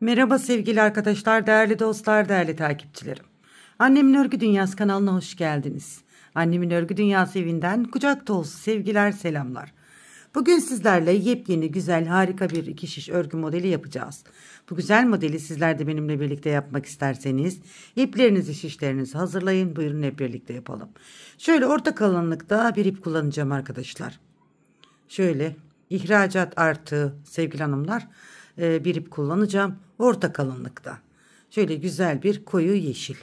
Merhaba sevgili arkadaşlar, değerli dostlar, değerli takipçilerim. Annemin Örgü Dünyası kanalına hoş geldiniz. Annemin Örgü Dünyası evinden kucak dolusu sevgiler, selamlar. Bugün sizlerle yepyeni, güzel, harika bir iki şiş örgü modeli yapacağız. Bu güzel modeli sizler de benimle birlikte yapmak isterseniz iplerinizi, şişlerinizi hazırlayın. Buyurun hep birlikte yapalım. Şöyle orta kalınlıkta bir ip kullanacağım arkadaşlar. Şöyle ihracat artı sevgili hanımlar bir ip kullanacağım. Orta kalınlıkta. Şöyle güzel bir koyu yeşil.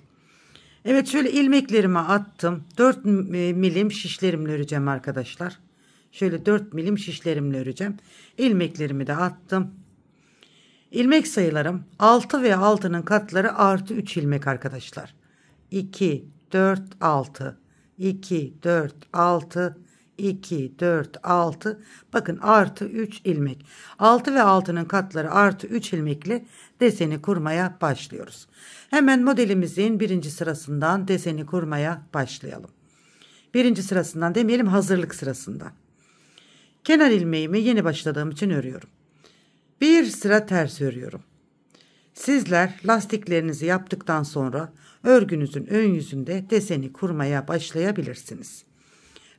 Evet, şöyle ilmeklerimi attım. 4 milim şişlerimle öreceğim arkadaşlar. Şöyle 4 milim şişlerimle öreceğim. İlmeklerimi de attım. İlmek sayılarım 6 ve 6'nın katları artı 3 ilmek arkadaşlar. 2, 4, 6. 2, 4, 6. 2, 4, 6. Bakın artı 3 ilmek. 6 ve 6'nın katları artı 3 ilmekle deseni kurmaya başlıyoruz. Hemen modelimizin birinci sırasından deseni kurmaya başlayalım. Birinci sırasından demeyelim, hazırlık sırasından. Kenar ilmeğimi yeni başladığım için örüyorum. Bir sıra ters örüyorum. Sizler lastiklerinizi yaptıktan sonra örgünüzün ön yüzünde deseni kurmaya başlayabilirsiniz.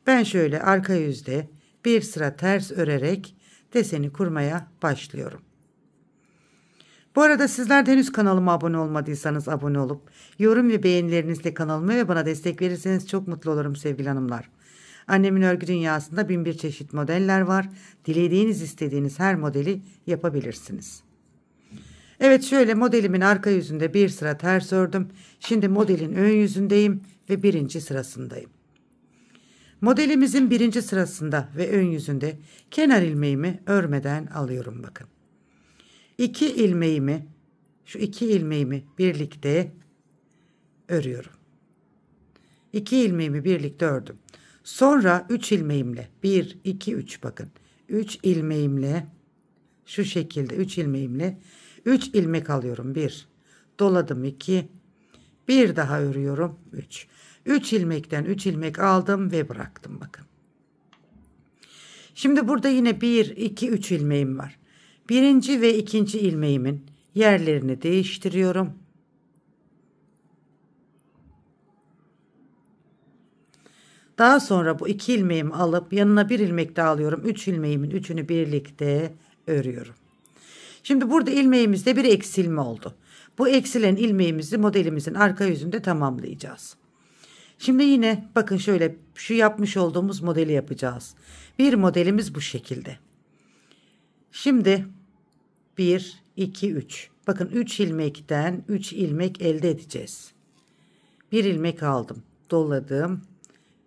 Ben şöyle arka yüzde bir sıra ters örerek deseni kurmaya başlıyorum. Bu arada sizler de henüz kanalıma abone olmadıysanız abone olup yorum ve beğenilerinizle kanalıma ve bana destek verirseniz çok mutlu olurum sevgili hanımlar. Annemin Örgü Dünyası'nda bin bir çeşit modeller var. Dilediğiniz, istediğiniz her modeli yapabilirsiniz. Evet, şöyle modelimin arka yüzünde bir sıra ters ördüm. Şimdi modelin ön yüzündeyim ve birinci sırasındayım. Modelimizin birinci sırasında ve ön yüzünde kenar ilmeğimi örmeden alıyorum bakın. Şu iki ilmeğimi birlikte örüyorum. 2 ilmeğimi birlikte ördüm. Sonra 3 ilmeğimle 1, 2, 3 bakın. 3 ilmeğimle şu şekilde 3 ilmeğimle 3 ilmek alıyorum. 1 doladım, 2 bir daha örüyorum, 3. 3 ilmekten 3 ilmek aldım ve bıraktım bakın. Şimdi burada yine 1, 2, 3 ilmeğim var. Birinci ve ikinci ilmeğimin yerlerini değiştiriyorum. Daha sonra bu 2 ilmeğimi alıp yanına 1 ilmek daha alıyorum. 3 ilmeğimin 3'ünü birlikte örüyorum. Şimdi burada ilmeğimizde bir eksilme oldu. Bu eksilen ilmeğimizi modelimizin arka yüzünde tamamlayacağız. Şimdi yine bakın şöyle şu yapmış olduğumuz modeli yapacağız. Bir modelimiz bu şekilde. Şimdi 1, 2, 3. Bakın 3 ilmekten 3 ilmek elde edeceğiz. 1 ilmek aldım. Doladım.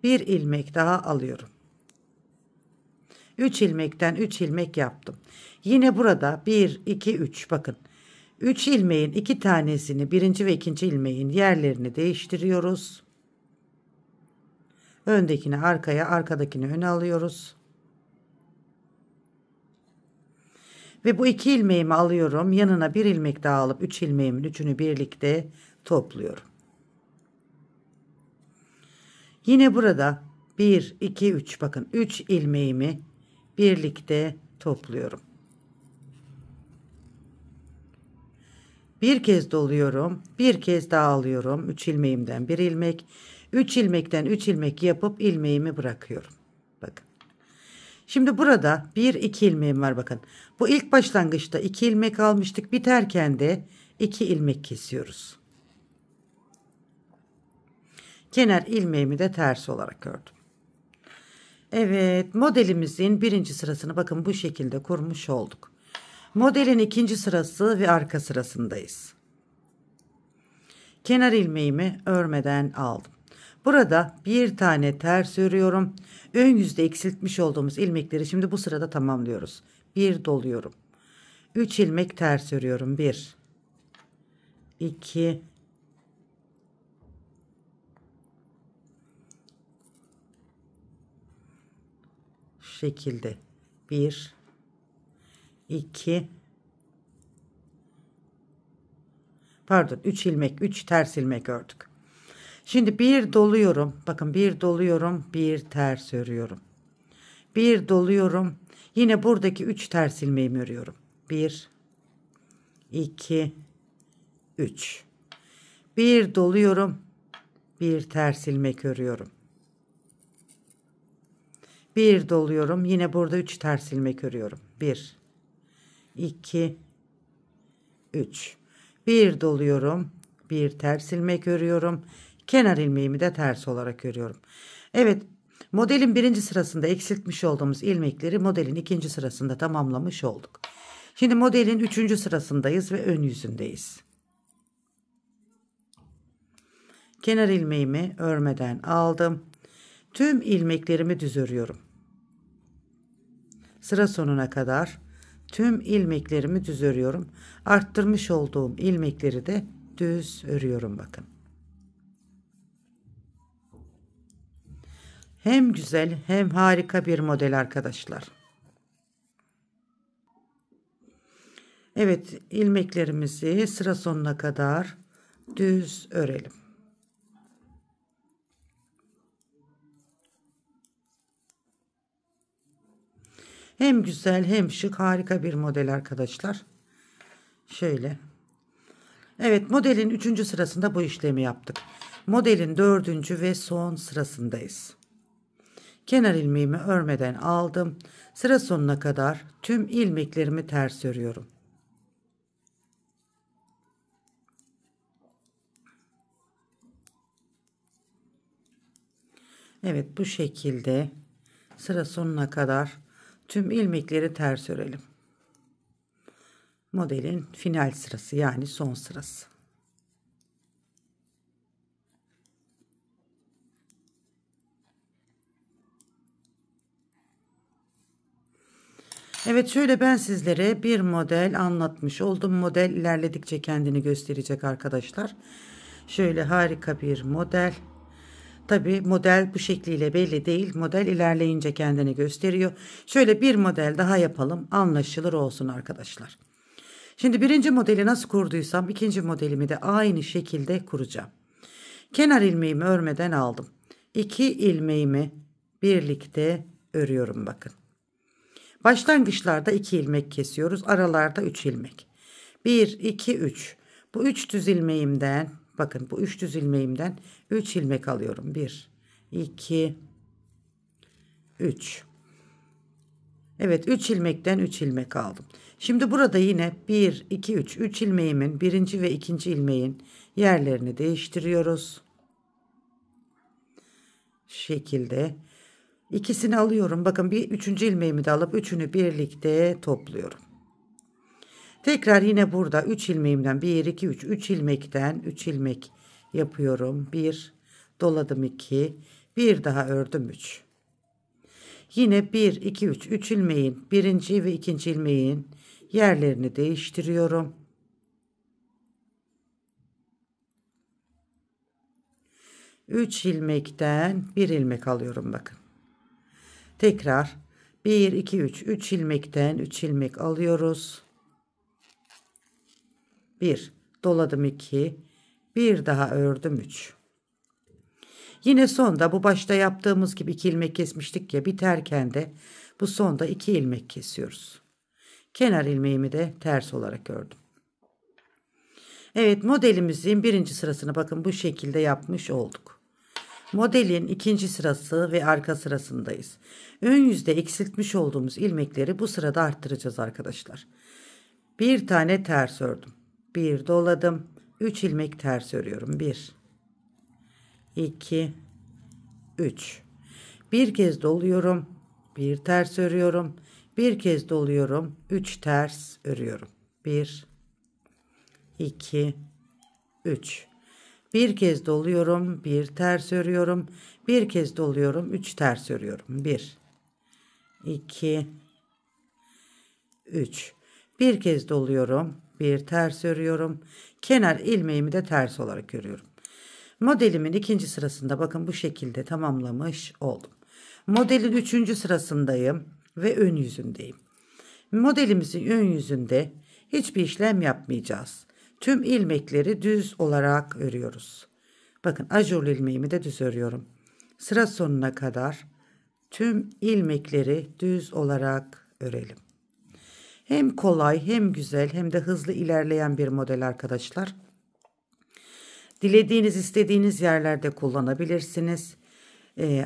1 ilmek daha alıyorum. 3 ilmekten 3 ilmek yaptım. Yine burada 1, 2, 3 bakın. 3 ilmeğin 2 tanesini birinci ve ikinci ilmeğin yerlerini değiştiriyoruz. Öndekini arkaya, arkadakini öne alıyoruz. Ve bu 2 ilmeğimi alıyorum. Yanına 1 ilmek daha alıp 3 ilmeğimin 3'ünü birlikte topluyorum. Yine burada 1, 2, 3 bakın 3 ilmeğimi birlikte topluyorum. Bir kez doluyorum. Bir kez daha alıyorum. 3 ilmeğimden 1 ilmek. 3 ilmekten 3 ilmek yapıp ilmeğimi bırakıyorum. Bakın. Şimdi burada 1, 2 ilmeğim var bakın. Bu ilk başlangıçta 2 ilmek almıştık. Biterken de 2 ilmek kesiyoruz. Kenar ilmeğimi de ters olarak ördüm. Evet, modelimizin birinci sırasını bakın bu şekilde kurmuş olduk. Modelin ikinci sırası ve arka sırasındayız. Kenar ilmeğimi örmeden aldım. Burada bir tane ters örüyorum. Ön yüzde eksiltmiş olduğumuz ilmekleri şimdi bu sırada tamamlıyoruz. 1 doluyorum. 3 ilmek ters örüyorum. 1, 2, şu şekilde 1, 2, pardon 3 ilmek, 3 ters ilmek ördük. Şimdi 1 doluyorum. Bakın 1 doluyorum, 1 ters örüyorum. 1 doluyorum. Yine buradaki 3 ters ilmeğimi örüyorum. 1, 2, 3. Bir doluyorum. Bir ters ilmek örüyorum. Bir doluyorum. Yine burada 3 ters ilmek örüyorum. 1, 2, 3. Bir doluyorum. Bir ters ilmek örüyorum. Kenar ilmeğimi de ters olarak örüyorum. Evet, modelin birinci sırasında eksiltmiş olduğumuz ilmekleri modelin ikinci sırasında tamamlamış olduk. Şimdi modelin üçüncü sırasındayız ve ön yüzündeyiz. Kenar ilmeğimi örmeden aldım. Tüm ilmeklerimi düz örüyorum. Sıra sonuna kadar tüm ilmeklerimi düz örüyorum. Arttırmış olduğum ilmekleri de düz örüyorum bakın. Hem güzel hem harika bir model arkadaşlar. Evet, ilmeklerimizi sıra sonuna kadar düz örelim. Hem güzel hem şık, harika bir model arkadaşlar. Şöyle. Evet, modelin 3. sırasında bu işlemi yaptık. Modelin 4. ve son sırasındayız. Kenar ilmeğimi örmeden aldım. Sıra sonuna kadar tüm ilmeklerimi ters örüyorum. Evet, bu şekilde sıra sonuna kadar tüm ilmekleri ters örelim. Modelin final sırası, yani son sırası. Evet, şöyle ben sizlere bir model anlatmış oldum. Model ilerledikçe kendini gösterecek arkadaşlar. Şöyle harika bir model. Tabi model bu şekliyle belli değil. Model ilerleyince kendini gösteriyor. Şöyle bir model daha yapalım. Anlaşılır olsun arkadaşlar. Şimdi birinci modeli nasıl kurduysam ikinci modelimi de aynı şekilde kuracağım. Kenar ilmeğimi örmeden aldım. 2 ilmeğimi birlikte örüyorum bakın. Başlangıçlarda 2 ilmek kesiyoruz. Aralarda 3 ilmek. 1, 2, 3. Bu 3 düz ilmeğimden, bakın bu 3 düz ilmeğimden 3 ilmek alıyorum. 1, 2, 3. Evet, 3 ilmekten 3 ilmek aldım. Şimdi burada yine 1, 2, 3. 3 ilmeğimin birinci ve ikinci ilmeğin yerlerini değiştiriyoruz. Şu şekilde. İkisini alıyorum. Bakın bir üçüncü ilmeğimi de alıp üçünü birlikte topluyorum. Tekrar yine burada 3 ilmeğimden 1, 2, 3. 3 ilmekten 3 ilmek yapıyorum. 1, doladım 2. Bir daha ördüm 3. Yine 1, 2, 3. 3 ilmeğin birinci ve ikinci ilmeğin yerlerini değiştiriyorum. Üç ilmekten bir ilmek alıyorum bakın. Tekrar 1, 2, 3. 3 ilmekten 3 ilmek alıyoruz. 1, doladım 2. Bir daha ördüm 3. Yine sonda bu başta yaptığımız gibi 2 ilmek kesmiştik ya, biterken de bu sonda 2 ilmek kesiyoruz. Kenar ilmeğimi de ters olarak ördüm. Evet, modelimizin birinci sırasını bakın bu şekilde yapmış olduk. Modelin ikinci sırası ve arka sırasındayız. Ön yüzde eksiltmiş olduğumuz ilmekleri bu sırada arttıracağız arkadaşlar. Bir tane ters ördüm. Bir doladım. 3 ilmek ters örüyorum. 1, 2, 3. Bir kez doluyorum. Bir ters örüyorum. Bir kez doluyorum. 3 ters örüyorum. 1, 2, 3. Bir kez doluyorum. Bir ters örüyorum. Bir kez doluyorum. 3 ters örüyorum. 1, 2, 3. Bir kez doluyorum. Bir ters örüyorum. Kenar ilmeğimi de ters olarak örüyorum. Modelimin ikinci sırasında bakın bu şekilde tamamlamış oldum. Modelin üçüncü sırasındayım ve ön yüzündeyim. Modelimizin ön yüzünde hiçbir işlem yapmayacağız. Tüm ilmekleri düz olarak örüyoruz. Bakın ajurlu ilmeğimi de düz örüyorum. Sıra sonuna kadar tüm ilmekleri düz olarak örelim. Hem kolay hem güzel hem de hızlı ilerleyen bir model arkadaşlar. Dilediğiniz, istediğiniz yerlerde kullanabilirsiniz.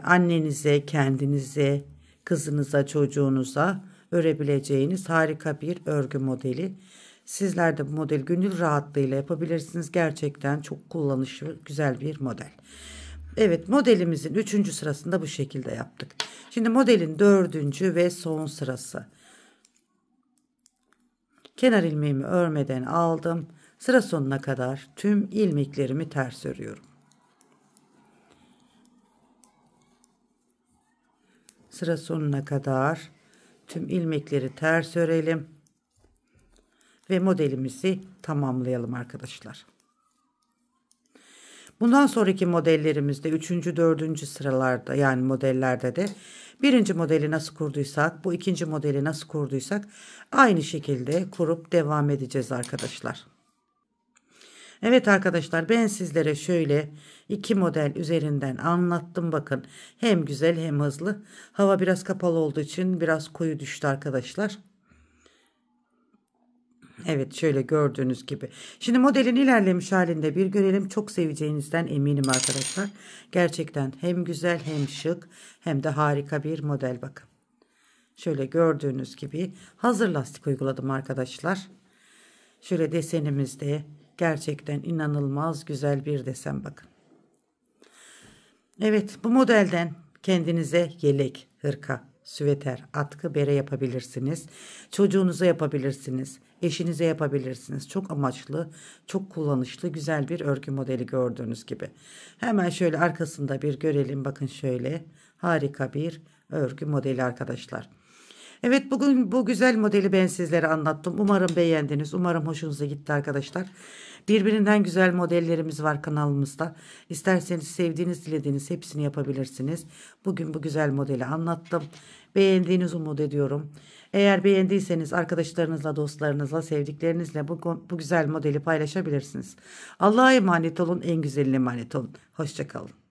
Annenize, kendinize, kızınıza, çocuğunuza örebileceğiniz harika bir örgü modeli. Sizler de bu modeli gönül rahatlığıyla yapabilirsiniz. Gerçekten çok kullanışlı, güzel bir model. Evet, modelimizin 3. sırasında bu şekilde yaptık. Şimdi modelin 4. ve son sırası. Kenar ilmeğimi örmeden aldım. Sıra sonuna kadar tüm ilmeklerimi ters örüyorum. Sıra sonuna kadar tüm ilmekleri ters örelim ve modelimizi tamamlayalım arkadaşlar. Bundan sonraki modellerimizde 3. 4. sıralarda, yani modellerde de birinci modeli nasıl kurduysak, bu ikinci modeli nasıl kurduysak aynı şekilde kurup devam edeceğiz arkadaşlar. Evet arkadaşlar, ben sizlere şöyle 2 model üzerinden anlattım. Bakın, hem güzel hem hızlı. Hava biraz kapalı olduğu için biraz koyu düştü arkadaşlar. Evet, şöyle gördüğünüz gibi. Şimdi modelin ilerlemiş halinde bir görelim. Çok seveceğinizden eminim arkadaşlar. Gerçekten hem güzel hem şık hem de harika bir model, bakın. Şöyle gördüğünüz gibi hazır lastik uyguladım arkadaşlar. Şöyle desenimizde gerçekten inanılmaz güzel bir desen, bakın. Evet, bu modelden kendinize yelek, hırka, süveter, atkı, bere yapabilirsiniz. Çocuğunuza yapabilirsiniz. Eşinize yapabilirsiniz. Çok amaçlı, çok kullanışlı, güzel bir örgü modeli gördüğünüz gibi. Hemen şöyle arkasında bir görelim. Bakın, şöyle harika bir örgü modeli arkadaşlar. Evet, bugün bu güzel modeli ben sizlere anlattım. Umarım beğendiniz. Umarım hoşunuza gitti arkadaşlar. Birbirinden güzel modellerimiz var kanalımızda. İsterseniz sevdiğiniz, dilediğiniz hepsini yapabilirsiniz. Bugün bu güzel modeli anlattım. Beğendiğinizi umut ediyorum. Eğer beğendiyseniz arkadaşlarınızla, dostlarınızla, sevdiklerinizle bu güzel modeli paylaşabilirsiniz. Allah'a emanet olun. En güzeline emanet olun. Hoşça kalın.